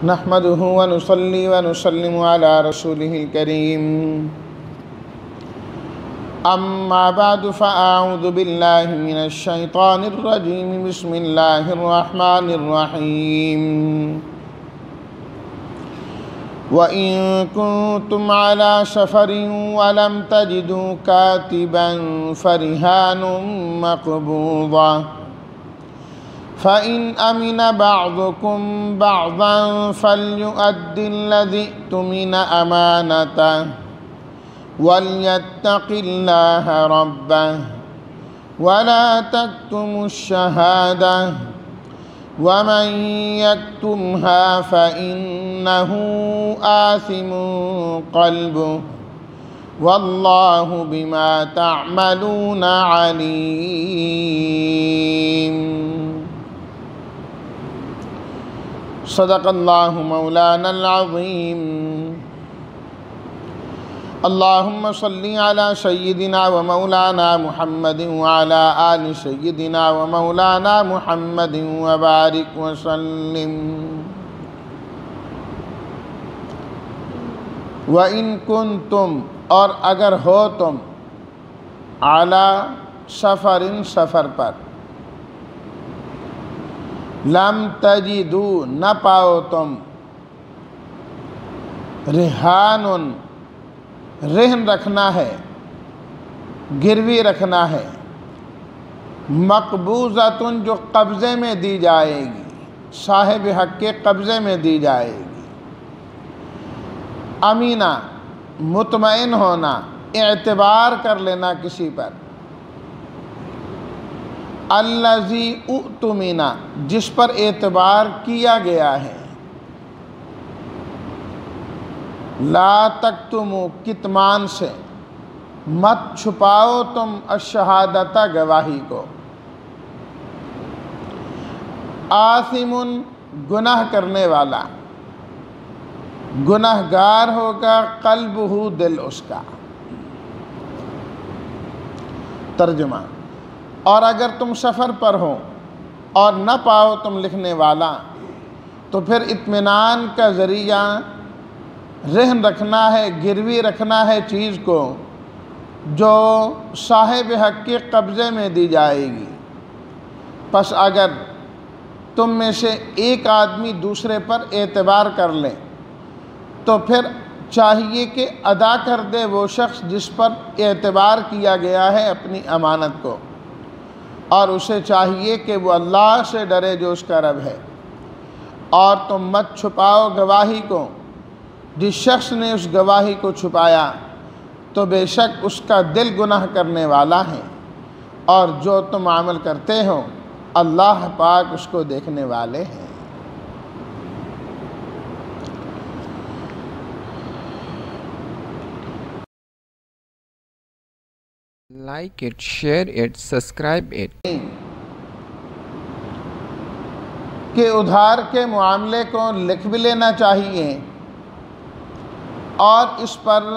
نحمده ونصلي ونسلم على رسوله الكريم أما بعد فأعوذ بالله من الشيطان الرجيم بسم الله الرحمن الرحيم وإن كنتم على سفر ولم تجدوا كاتبا فرهان مقبوضة فإن أمن بعضكم بعضا فليؤد الذي اؤتمن أمانته وليتق الله ربه ولا تكتموا الشهادة ومن يكتمها فإنه آثم قلبه والله بما تعملون عليم صدق اللہ مولانا العظیم اللہم صلی علی سیدنا و مولانا محمد وعلی آل سیدنا و مولانا محمد وبارک وسلم وَإِن كُنتم اور اگر ہو تم علی سفر سفر پر لم تجدو نہ پاؤ تم رہان رہن رکھنا ہے گروی رکھنا ہے مقبوضۃ جو قبضے میں دی جائے گی صاحب حق کے قبضے میں دی جائے گی امینہ مطمئن ہونا اعتبار کر لینا کسی پر الذی اؤتمن جس پر اعتبار کیا گیا ہے لا تکتموا کتمان سے مت چھپاؤ تم الشہادت گواہی کو آثم گناہ کرنے والا گناہگار ہوگا قلبہ دل اس کا ترجمہ اور اگر تم سفر پر ہو اور نہ پاؤ تم لکھنے والا تو پھر اطمینان کا ذریعہ رہن رکھنا ہے گروی رکھنا ہے چیز کو جو صاحب حق کے قبضے میں دی جائے گی پس اگر تم میں سے ایک آدمی دوسرے پر اعتبار کر لے تو پھر چاہیے کہ ادا کر دے وہ شخص جس پر اعتبار کیا گیا ہے اپنی امانت کو اور اسے چاہیے کہ وہ اللہ سے ڈرے جو اس کا رب ہے اور تم مت چھپاؤ گواہی کو جس شخص نے اس گواہی کو چھپایا تو بے شک اس کا دل گناہ کرنے والا ہے اور جو تم عمل کرتے ہو اللہ پاک اس کو دیکھنے والے ہیں Like it, share it, subscribe it. کہ ادھار کے معاملے کو لکھ بھی لینا چاہیے اور اس پر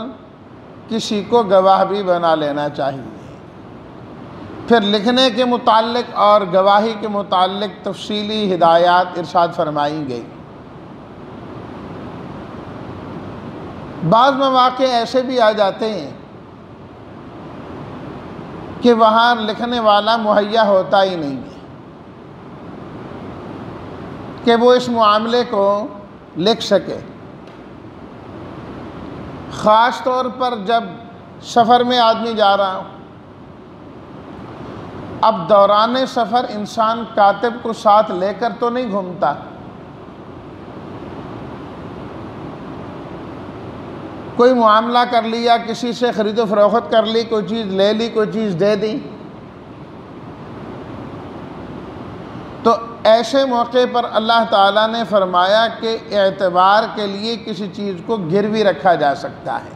کسی کو گواہ بھی بنا لینا چاہیے پھر لکھنے کے متعلق اور گواہی کے متعلق تفصیلی ہدایات ارشاد فرمائی گئی بعض مواقع ایسے بھی آ جاتے ہیں کہ وہاں لکھنے والا مہیا ہوتا ہی نہیں ہے کہ وہ اس معاملے کو لکھ سکے خاص طور پر جب سفر میں آدمی جا رہا ہو اب دوران سفر انسان کاتب کو ساتھ لے کر تو نہیں گھومتا کوئی معاملہ کر لیا کسی سے خرید و فروخت کر لی کوئی چیز لے لی کوئی چیز دے دی تو ایسے موقع پر اللہ تعالیٰ نے فرمایا کہ اعتبار کے لیے کسی چیز کو گروی رکھا جا سکتا ہے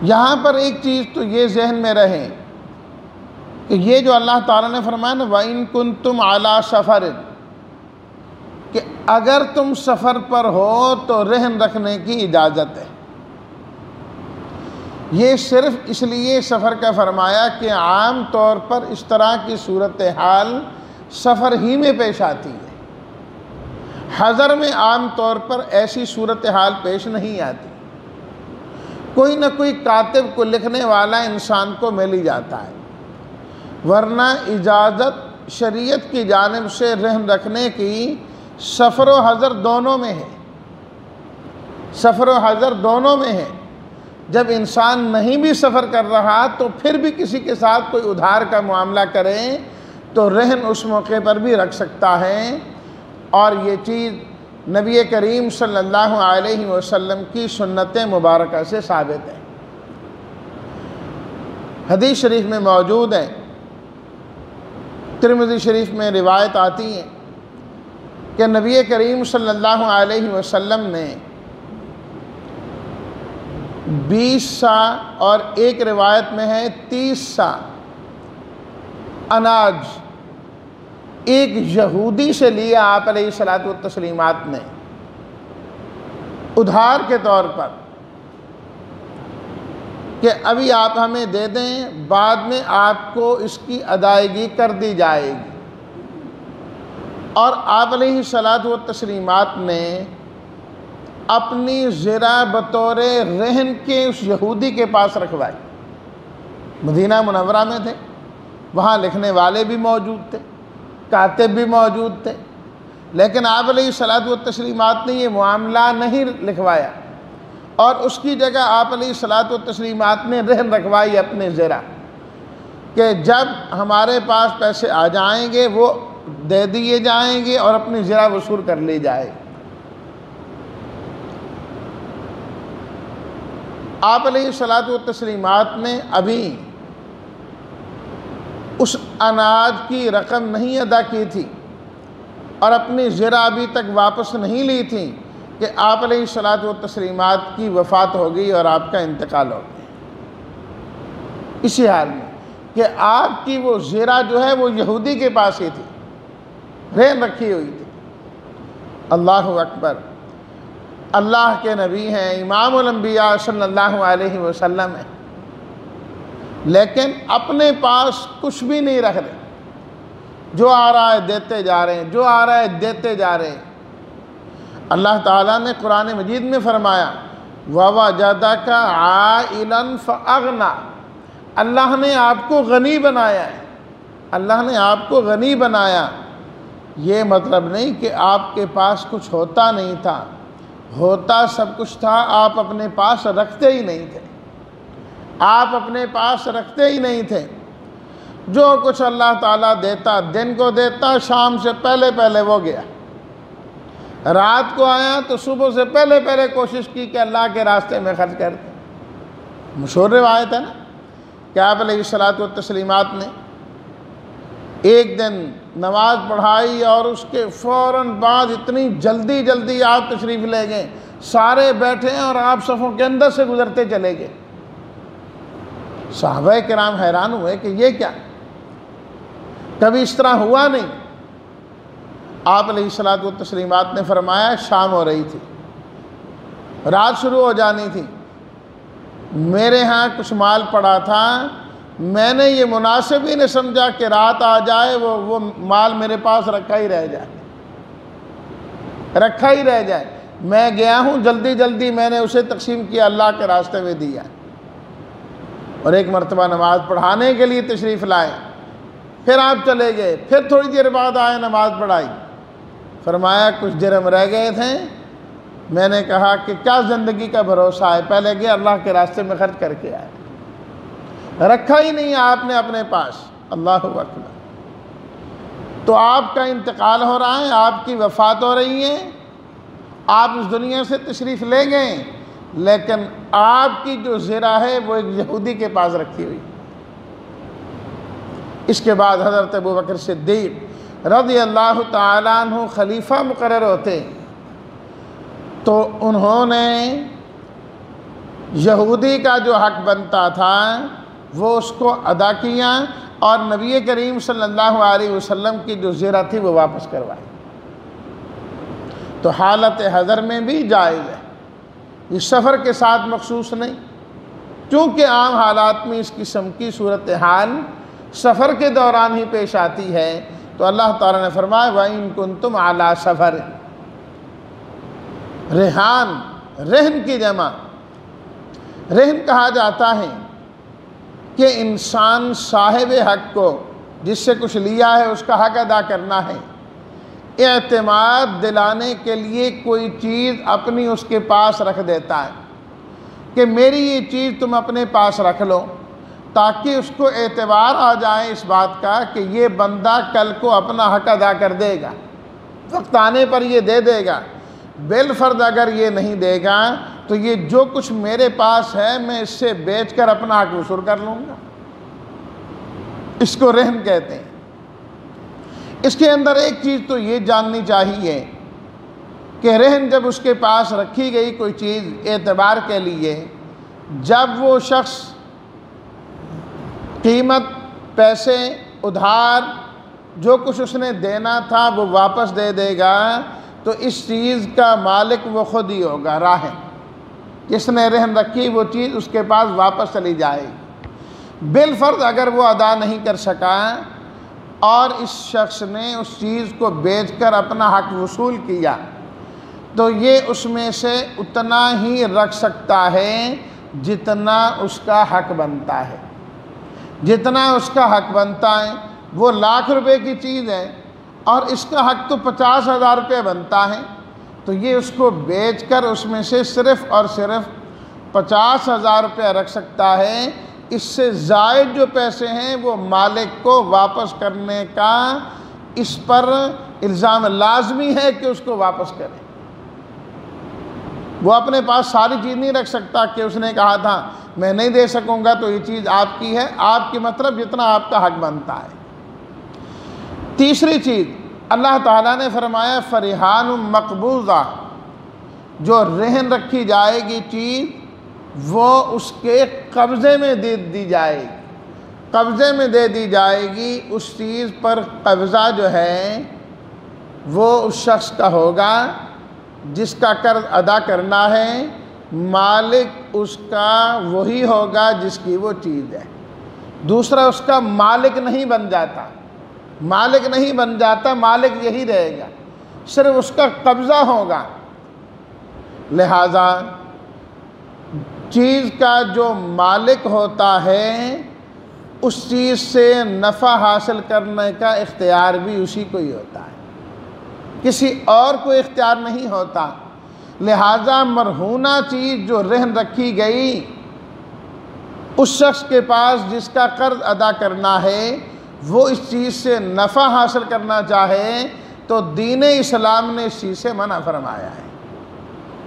یہاں پر ایک چیز تو یہ ذہن میں رہے کہ یہ جو اللہ تعالیٰ نے فرمایا نا وَإِن كُنتُمْ عَلَى سَفَرٍ کہ اگر تم سفر پر ہو تو رہن رکھنے کی اجازت ہے یہ صرف اس لیے سفر کا فرمایا کہ عام طور پر اس طرح کی صورتحال سفر ہی میں پیش آتی ہے حضر میں عام طور پر ایسی صورتحال پیش نہیں آتی، کوئی نہ کوئی کاتب کو لکھنے والا انسان کو مل ہی جاتا ہے، ورنہ اجازت شریعت کی جانب سے رہن رکھنے کی سفر و حضر دونوں میں ہے، سفر و حضر دونوں میں ہے۔ جب انسان نہیں بھی سفر کر رہا تو پھر بھی کسی کے ساتھ کوئی ادھار کا معاملہ کریں تو رہن اس موقع پر بھی رکھ سکتا ہے، اور یہ چیز نبی کریم صلی اللہ علیہ وسلم کی سنت مبارکہ سے ثابت ہے۔ حدیث شریف میں موجود ہے، ترمذی شریف میں روایت آتی ہے کہ نبی کریم صلی اللہ علیہ وسلم نے 20 سا اور ایک روایت میں ہے 30 سا اناج ایک یہودی سے لیا آپ علیہ الصلاۃ والتسلیمات نے ادھار کے طور پر کہ ابھی آپ ہمیں دے دیں، بعد میں آپ کو اس کی ادائیگی کر دی جائے گی۔ اور آپ علیہ الصلاۃ والتسلیمات نے اپنی زرہ بطور رہن کے اس یہودی کے پاس رکھوائی۔ مدینہ منورہ میں تھے، وہاں لکھنے والے بھی موجود تھے، کاتب بھی موجود تھے، لیکن آپ علیہ الصلاۃ والتسلیمات نے یہ معاملہ نہیں لکھوایا، اور اس کی جگہ آپ علیہ الصلاۃ والتسلیمات نے رہن رکھوائی اپنے زرہ کہ جب ہمارے پاس پیسے آ جائیں گے وہ دے دیے جائیں گے اور اپنی زرہ وصول کر لی جائے گی۔ آپ علیہ الصلاۃ والتسلیمات نے ابھی اس اناج کی رقم نہیں ادا کی تھی اور اپنی زرہ ابھی تک واپس نہیں لی تھی کہ آپ علیہ الصلاۃ والتسلیمات کی وفات ہو گئی اور آپ کا انتقال ہو گیا۔ اسی حال میں کہ آپ کی وہ زرہ جو ہے وہ یہودی کے پاس ہی تھی، رہن رکھی ہوئی تھی۔ اللہ اکبر، اللہ کے نبی ہیں، امام الانبیاء صلی اللہ علیہ وسلم ہیں، لیکن اپنے پاس کچھ بھی نہیں رکھ رہے، جو آ رہا ہے دیتے جا رہے ہیں، جو آ رہا ہے دیتے جا رہے ہیں۔ اللہ تعالیٰ نے قرآن مجید میں فرمایا وَوَجَدَكَ عَائِلًا فَأَغْنَى، اللہ نے آپ کو غنی بنایا ہے، اللہ نے آپ کو غنی بنایا۔ یہ مطلب نہیں کہ آپ کے پاس کچھ ہوتا نہیں تھا، ہوتا سب کچھ تھا، آپ اپنے پاس رکھتے ہی نہیں تھے، آپ اپنے پاس رکھتے ہی نہیں تھے۔ جو کچھ اللہ تعالیٰ دیتا، دن کو دیتا، شام سے پہلے پہلے وہ گیا، رات کو آیا تو صبح سے پہلے پہلے کوشش کی کہ اللہ کے راستے میں خرچ کر دیں۔ مشہور روایت ہے نا کہ آپ علیہ الصلاۃ والتسلیمات نے ایک دن نماز پڑھائی اور اس کے فوراً بعد اتنی جلدی جلدی آپ تشریف لے گئے، سارے بیٹھے ہیں اور آپ صفوں کے اندر سے گزرتے چلے گئے۔ صحابہ کرام حیران ہوئے کہ یہ کیا، کبھی اس طرح ہوا نہیں۔ آپ علیہ الصلاۃ والتسلیمات نے فرمایا شام ہو رہی تھی، رات شروع ہو جانی تھی، میرے ہاں کچھ مال پڑا تھا، میں نے یہ مناسب ہی نہیں سمجھا کہ رات آ جائے وہ مال میرے پاس رکھا ہی رہ جائے، میں گیا ہوں جلدی جلدی میں نے اسے تقسیم کیا، اللہ کے راستے میں دیا، اور ایک مرتبہ نماز پڑھانے کے لیے تشریف لائے، پھر آپ چلے گئے، پھر تھوڑی دیر بعد آئے نماز پڑھائی، فرمایا کچھ درہم رہ گئے تھے، میں نے کہا کہ کیا زندگی کا بھروسہ ہے، پہلے گئے اللہ کے راستے میں خرچ کر کے آئے، رکھا ہی نہیں آپ نے اپنے پاس۔ اللہ اکبر۔ تو آپ کا انتقال ہو رہا ہے، آپ کی وفات ہو رہی ہے، آپ اس دنیا سے تشریف لے گئے، لیکن آپ کی جو زرہ ہے وہ ایک یہودی کے پاس رکھی ہوئی۔ اس کے بعد حضرت ابوبکر صدیق رضی اللہ تعالیٰ عنہ خلیفہ مقرر ہوتے، تو انہوں نے یہودی کا جو حق بنتا تھا وہ اس کو ادا کیا، اور نبی کریم صلی اللہ علیہ وسلم کی جو زرہ تھی وہ واپس کروائی۔ تو حالت حضر میں بھی جائز ہے، یہ سفر کے ساتھ مخصوص نہیں، چونکہ عام حالات میں اس قسم کی صورتحال سفر کے دوران ہی پیش آتی ہے، تو اللہ تعالیٰ نے فرمایا وَإِن كُنتُمْ عَلَىٰ سَفَرٍ، ریحان رہن کی جمع، رہن کہا جاتا ہے کہ انسان صاحب حق کو جس سے کچھ لیا ہے اس کا حق ادا کرنا ہے، اعتماد دلانے کے لیے کوئی چیز اپنی اس کے پاس رکھ دیتا ہے کہ میری یہ چیز تم اپنے پاس رکھ لو، تاکہ اس کو اعتبار آ جائے اس بات کا کہ یہ بندہ کل کو اپنا حق ادا کر دے گا، وقت آنے پر یہ دے دے گا۔ بالفرض اگر یہ نہیں دے گا تو یہ جو کچھ میرے پاس ہے میں اس سے بیچ کر اپنا حق وصول کر لوں گا۔ اس کو رہن کہتے ہیں۔ اس کے اندر ایک چیز تو یہ جاننی چاہیے کہ رہن جب اس کے پاس رکھی گئی کوئی چیز اعتبار کے لیے، جب وہ شخص قیمت، پیسے، ادھار جو کچھ اس نے دینا تھا وہ واپس دے دے گا تو اس چیز کا مالک وہ خود ہی ہوگا، راہن۔ جس نے رہن رکھی وہ چیز اس کے پاس واپس چلی جائے گی۔ بالفرض اگر وہ ادا نہیں کر سکا اور اس شخص نے اس چیز کو بیچ کر اپنا حق وصول کیا تو یہ اس میں سے اتنا ہی رکھ سکتا ہے جتنا اس کا حق بنتا ہے۔ جتنا اس کا حق بنتا ہے، وہ ₹1,00,000 کی چیز ہے اور اس کا حق تو ₹50,000 بنتا ہے، تو یہ اس کو بیچ کر اس میں سے صرف اور صرف ₹50,000 رکھ سکتا ہے۔ اس سے زائد جو پیسے ہیں وہ مالک کو واپس کرنے کا اس پر الزام لازمی ہے کہ اس کو واپس کرے۔ وہ اپنے پاس ساری چیز نہیں رکھ سکتا کہ اس نے کہا تھا میں نہیں دے سکوں گا تو یہ چیز آپ کی ہے، آپ کی مطلب جتنا آپ کا حق بنتا ہے۔ تیسری چیز اللہ تعالیٰ نے فرمایا فریحان مقبوضہ، جو رہن رکھی جائے گی چیز وہ اس کے قبضے میں دے دی جائے گی، قبضے میں دے دی جائے گی۔ اس چیز پر قبضہ جو ہے وہ اس شخص کا ہوگا جس کا قرض ادا کرنا ہے، مالک اس کا وہی ہوگا جس کی وہ چیز ہے، دوسرا اس کا مالک نہیں بن جاتا، مالک نہیں بن جاتا، مالک یہی رہے گا، صرف اس کا قبضہ ہوگا۔ لہذا چیز کا جو مالک ہوتا ہے اس چیز سے نفع حاصل کرنے کا اختیار بھی اسی کو ہی ہوتا ہے، کسی اور کو اختیار نہیں ہوتا۔ لہذا مرہونہ چیز جو رہن رکھی گئی اس شخص کے پاس جس کا قرض ادا کرنا ہے، وہ اس چیز سے نفع حاصل کرنا چاہے تو دین اسلام نے اس چیز سے منع فرمایا ہے۔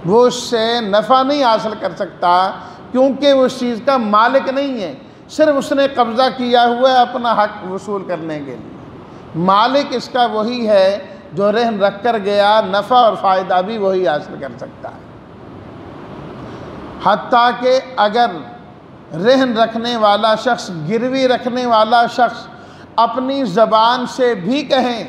وہ اس سے نفع نہیں حاصل کر سکتا کیونکہ وہ اس چیز کا مالک نہیں ہے، صرف اس نے قبضہ کیا ہوا ہے اپنا حق وصول کرنے کے لیے۔ مالک اس کا وہی ہے جو رہن رکھ کر گیا، نفع اور فائدہ بھی وہی حاصل کر سکتا ہے۔ حتیٰ کہ اگر رہن رکھنے والا شخص، گروی رکھنے والا شخص اپنی زبان سے بھی کہیں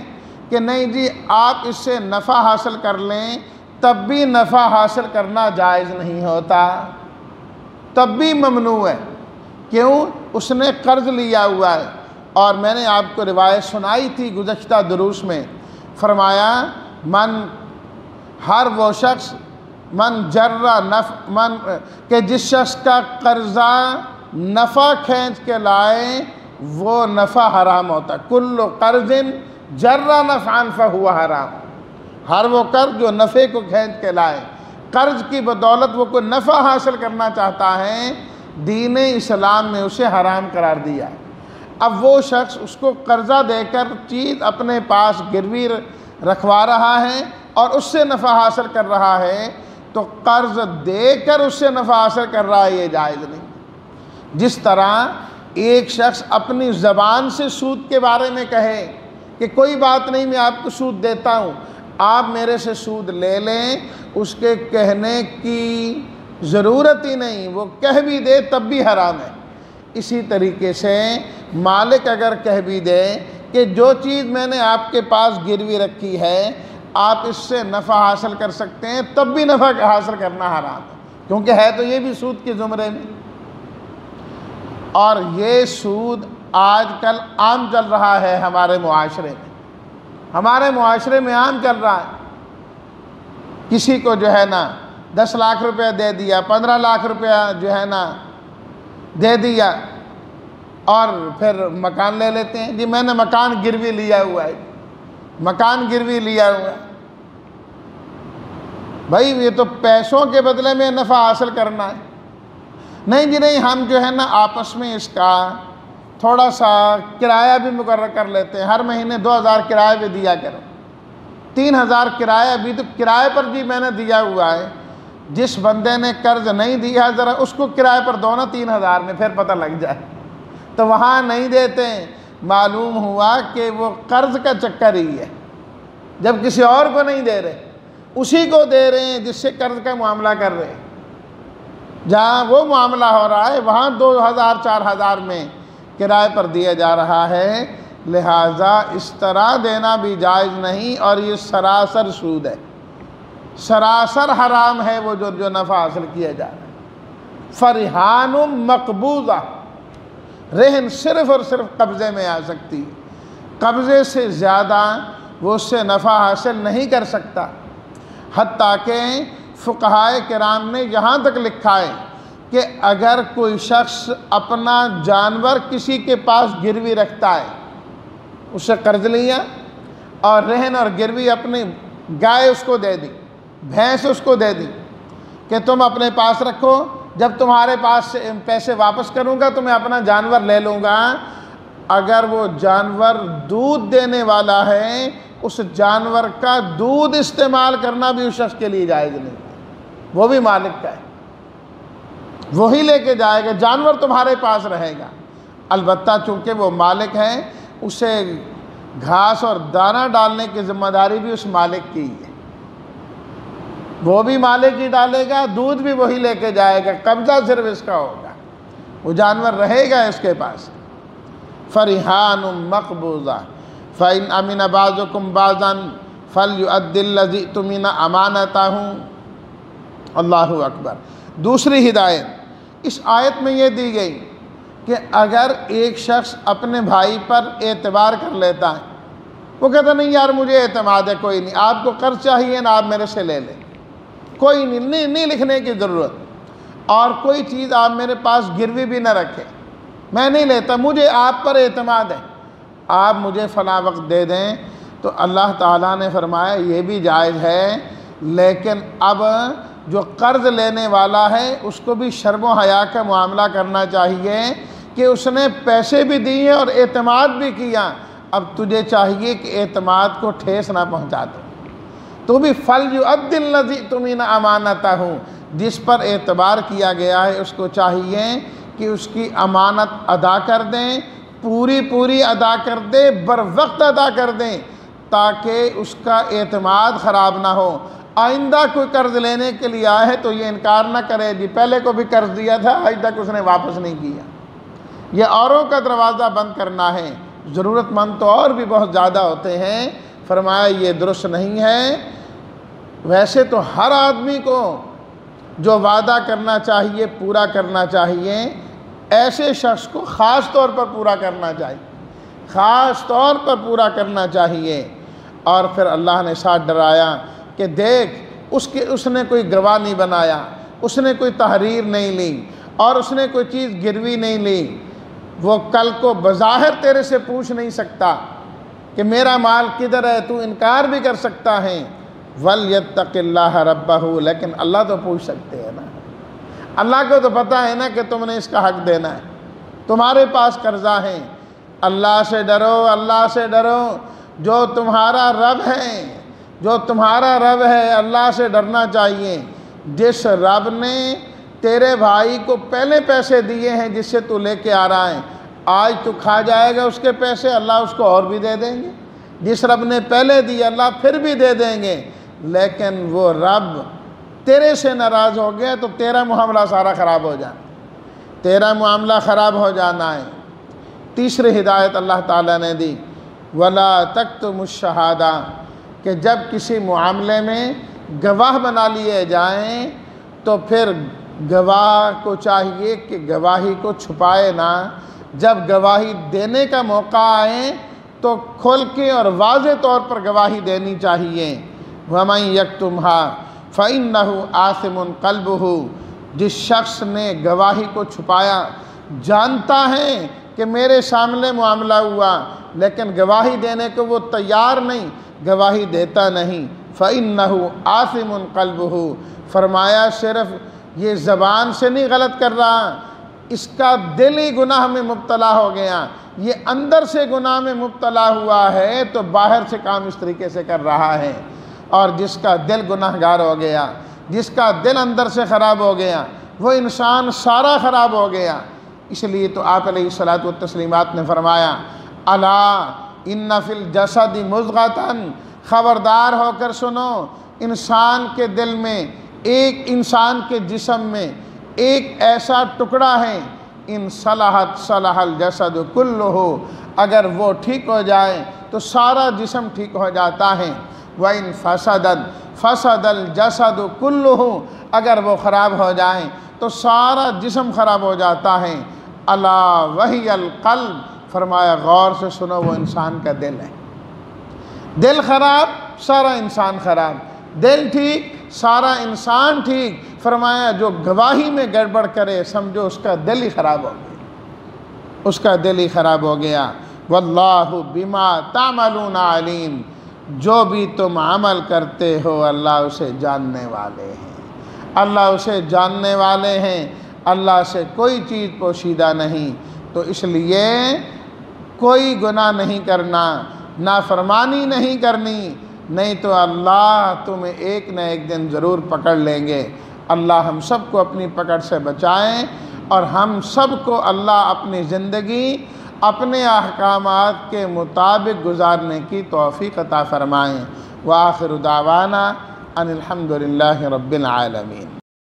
کہ نہیں جی آپ اس سے نفع حاصل کر لیں، تب بھی نفع حاصل کرنا جائز نہیں ہوتا، تب بھی ممنوع ہے۔ کیوں؟ اس نے قرض لیا ہوا ہے۔ اور میں نے آپ کو روایت سنائی تھی گزشتہ دروس میں، فرمایا ہر وہ شخص کہ جس شخص کا قرضہ نفع کھینچ کے لائے وہ نفع حرام ہوتا، کل قرض جر نفعا فہو حرام۔ ہر وہ قرض جو نفع کو کھینچ کے لائے، قرض کی بدولت وہ کوئی نفع حاصل کرنا چاہتا ہے، دین اسلام میں اسے حرام قرار دیا ہے۔ اب وہ شخص اس کو قرضہ دے کر چیز اپنے پاس گروی رکھوا رہا ہے اور اس سے نفع حاصل کر رہا ہے، تو قرض دے کر اس سے نفع حاصل کر رہا ہے، یہ جائز نہیں۔ جس طرح ایک شخص اپنی زبان سے سود کے بارے میں کہے کہ کوئی بات نہیں میں آپ کو سود دیتا ہوں، آپ میرے سے سود لے لیں، اس کے کہنے کی ضرورت ہی نہیں، وہ کہہ بھی دے تب بھی حرام ہے۔ اسی طریقے سے مالک اگر کہہ بھی دے کہ جو چیز میں نے آپ کے پاس گروی رکھی ہے آپ اس سے نفع حاصل کر سکتے ہیں، تب بھی نفع حاصل کرنا حرام ہے، کیونکہ ہے تو یہ بھی سود کے زمرے میں۔ اور یہ سود آج کل عام چل رہا ہے ہمارے معاشرے میں، ہمارے معاشرے میں عام چل رہا ہے۔ کسی کو جو ہے نا 10 لاکھ روپیہ دے دیا، 15 لاکھ روپیہ جو ہے نا دے دیا، اور پھر مکان لے لیتے ہیں، جی میں نے مکان گروی لیا ہوا ہے، مکان گروی لیا ہوا ہے۔ بھائی یہ تو پیسوں کے بدلے میں نفع حاصل کرنا ہے۔ نہیں جی نہیں، ہم جو ہے نا آپس میں اس کا تھوڑا سا کرایہ بھی مقرر کر لیتے ہیں، ہر مہینے 2000 کرایہ بھی دیا کرو، 3000 کرایہ بھی، تو کرایہ پر جی میں نے دیا ہوا ہے۔ جس بندے نے قرض نہیں دیا ذرا اس کو کرایہ پر دو نا 3000 میں، پھر پتہ لگ جائے۔ تو وہاں نہیں دیتے، معلوم ہوا کہ وہ قرض کا چکر ہی ہے، جب کسی اور کو نہیں دے رہے، اسی کو دے رہے ہیں جس سے قرض کا معاملہ کر رہے ہیں۔ جہاں وہ معاملہ ہو رہا ہے وہاں 2000 4000 میں کرائے پر دیا جا رہا ہے، لہٰذا اس طرح دینا بھی جائز نہیں، اور یہ سراسر سود ہے، سراسر حرام ہے وہ جو نفع حاصل کیا جا رہا ہے۔ فرحان مقبوضہ، رہن صرف اور صرف قبضے میں آ سکتی ہے، قبضے سے زیادہ وہ اس سے نفع حاصل نہیں کر سکتا۔ حتیٰ کہ فقہائے کرام نے یہاں تک لکھا ہے کہ اگر کوئی شخص اپنا جانور کسی کے پاس گروی رکھتا ہے، اس سے قرض لیا اور رہن اور گروی اپنی گائے اس کو دے دی، بھینس اس کو دے دی کہ تم اپنے پاس رکھو، جب تمہارے پاس سے پیسے واپس کروں گا تو میں اپنا جانور لے لوں گا۔ اگر وہ جانور دودھ دینے والا ہے، اس جانور کا دودھ استعمال کرنا بھی اس شخص کے لیے جائز نہیں، وہ بھی مالک کا ہے، وہی لے کے جائے گا، جانور تمہارے پاس رہے گا۔ البتہ چونکہ وہ مالک ہے، اسے گھاس اور دانہ ڈالنے کی ذمہ داری بھی اس مالک کی ہے، وہ بھی مالک ہی ڈالے گا، دودھ بھی وہی لے کے جائے گا، قبضہ صرف اس کا ہوگا، وہ جانور رہے گا اس کے پاس۔ فرحان مقبوضہ فَإِنْ أَمِنَ بَعْضُكُمْ بَعْضًا فَلْيُؤَدِّ الَّذِي اؤْتُمِنَ أَمَانَتَهُ۔ اللہ اکبر۔ دوسری ہدایت اس آیت میں یہ دی گئی کہ اگر ایک شخص اپنے بھائی پر اعتبار کر لیتا ہے، وہ کہتا نہیں یار مجھے اعتماد ہے، کوئی نہیں، آپ کو قرض چاہیے نا آپ میرے سے لے لیں، کوئی نہیں لکھنے کی ضرورت، اور کوئی چیز آپ میرے پاس گروی بھی نہ رکھے، میں نہیں لیتا، مجھے آپ پر اعتماد ہے، آپ مجھے فلاں وقت دے دیں، تو اللہ تعالیٰ نے فرمایا یہ بھی جائز ہے، لیکن اب جو قرض لینے والا ہے اس کو بھی شرم و حیا کا معاملہ کرنا چاہیے کہ اس نے پیسے بھی دیے اور اعتماد بھی کیا، اب تجھے چاہیے کہ اعتماد کو ٹھیس نہ پہنچا دے، تو بھی فَلْيُؤَدِّ الَّذِي اؤْتُمِنَ أَمَانَتَهُ، جس پر اعتبار کیا گیا ہے اس کو چاہیے کہ اس کی امانت ادا کر دیں، پوری ادا کر دیں، بر وقت ادا کر دیں، تاکہ اس کا اعتماد خراب نہ ہو۔ آئندہ کوئی قرض لینے کے لیے آئے ہے تو یہ انکار نہ کرے جی پہلے کو بھی قرض دیا تھا آج تک اس نے واپس نہیں کیا، یہ اوروں کا دروازہ بند کرنا ہے، ضرورت مند تو اور بھی بہت زیادہ ہوتے ہیں، فرمایا یہ درست نہیں ہے۔ ویسے تو ہر آدمی کو جو وعدہ کرنا چاہیے پورا کرنا چاہیے، ایسے شخص کو خاص طور پر پورا کرنا چاہیے، خاص طور پر پورا کرنا چاہیے۔ اور پھر اللہ نے ساتھ ڈرایا کہ دیکھ اس نے کوئی گواہ نہیں بنایا، اس نے کوئی تحریر نہیں لی، اور اس نے کوئی چیز گروی نہیں لی، وہ کل کو بظاہر تیرے سے پوچھ نہیں سکتا کہ میرا مال کدھر ہے، تو انکار بھی کر سکتا ہے۔ وَلْيَتَّقِ اللَّهَ رَبَّهُ، لیکن اللہ تو پوچھ سکتے ہیں نا، اللہ کو تو پتہ ہے نا کہ تم نے اس کا حق دینا ہے، تمہارے پاس قرضہ ہے، اللہ سے ڈرو، اللہ سے ڈرو، جو تمہارا رب ہے، جو تمہارا رب ہے اللہ سے ڈرنا چاہیے۔ جس رب نے تیرے بھائی کو پہلے پیسے دیے ہیں جس سے تو لے کے آ رہا ہے، آج تو کھا جائے گا اس کے پیسے، اللہ اس کو اور بھی دے دیں گے، جس رب نے پہلے دی اللہ پھر بھی دے دیں گے، لیکن وہ رب تیرے سے ناراض ہو گیا تو تیرا معاملہ سارا خراب ہو جانا، تیرا معاملہ خراب ہو جانا ہے۔ تیسری ہدایت اللہ تعالیٰ نے دی، وَلَا تَكْتُمُوا الشَّهَادَةَ، کہ جب کسی معاملے میں گواہ بنا لیے جائیں تو پھر گواہ کو چاہیے کہ گواہی کو چھپائے نہ، جب گواہی دینے کا موقع آئے تو کھل کے اور واضح طور پر گواہی دینی چاہیے۔ وَمَن يَكْتُمْهَا، فَإِنَّهُ آثِمٌ قَلْبُهُ، جس شخص نے گواہی کو چھپایا، جانتا ہے کہ میرے سامنے معاملہ ہوا لیکن گواہی دینے کو وہ تیار نہیں، گواہی دیتا نہیں، فَإِنَّهُ آثِمٌ قَلْبُهُ، فرمایا صرف یہ زبان سے نہیں غلط کر رہا، اس کا دل ہی گناہ میں مبتلا ہو گیا، یہ اندر سے گناہ میں مبتلا ہوا ہے تو باہر سے کام اس طریقے سے کر رہا ہے۔ اور جس کا دل گناہ گار ہو گیا، جس کا دل اندر سے خراب ہو گیا، وہ انسان سارا خراب ہو گیا۔ اس لیے تو آپ علیہ الصلاۃ والتسلیمات نے فرمایا الا ان فی الجسد مضغۃ، خبردار ہو کر سنو، انسان کے دل میں، ایک انسان کے جسم میں ایک ایسا ٹکڑا ہے، ان صلحت صلح الجسد کلہ، اگر وہ ٹھیک ہو جائے تو سارا جسم ٹھیک ہو جاتا ہے، وَإِن فَسَدَتْ فَسَدَ الْجَسَدُ كُلُّهُ، اگر وہ خراب ہو جائیں تو سارا جسم خراب ہو جاتا ہے۔ الا وہی القلب، فرمایا غور سے سنو، وہ انسان کا دل ہے۔ دل خراب سارا انسان خراب، دل ٹھیک سارا انسان ٹھیک۔ فرمایا جو گواہی میں گڑبڑ کرے سمجھو اس کا دل ہی خراب ہو گیا، اس کا دل ہی خراب ہو گیا۔ واللہ بما تعملون علیم، جو بھی تم عمل کرتے ہو اللہ اسے جاننے والے ہیں، اللہ اسے جاننے والے ہیں، اللہ سے کوئی چیز پوشیدہ نہیں۔ تو اس لیے کوئی گناہ نہیں کرنا، نافرمانی نہیں کرنی، نہیں تو اللہ تمہیں ایک نہ ایک دن ضرور پکڑ لیں گے۔ اللہ ہم سب کو اپنی پکڑ سے بچائیں، اور ہم سب کو اللہ اپنی زندگی اپنے احکامات کے مطابق گزارنے کی توفیق عطا فرمائیں۔ وآخر دعوانا ان الحمد للہ رب العالمین۔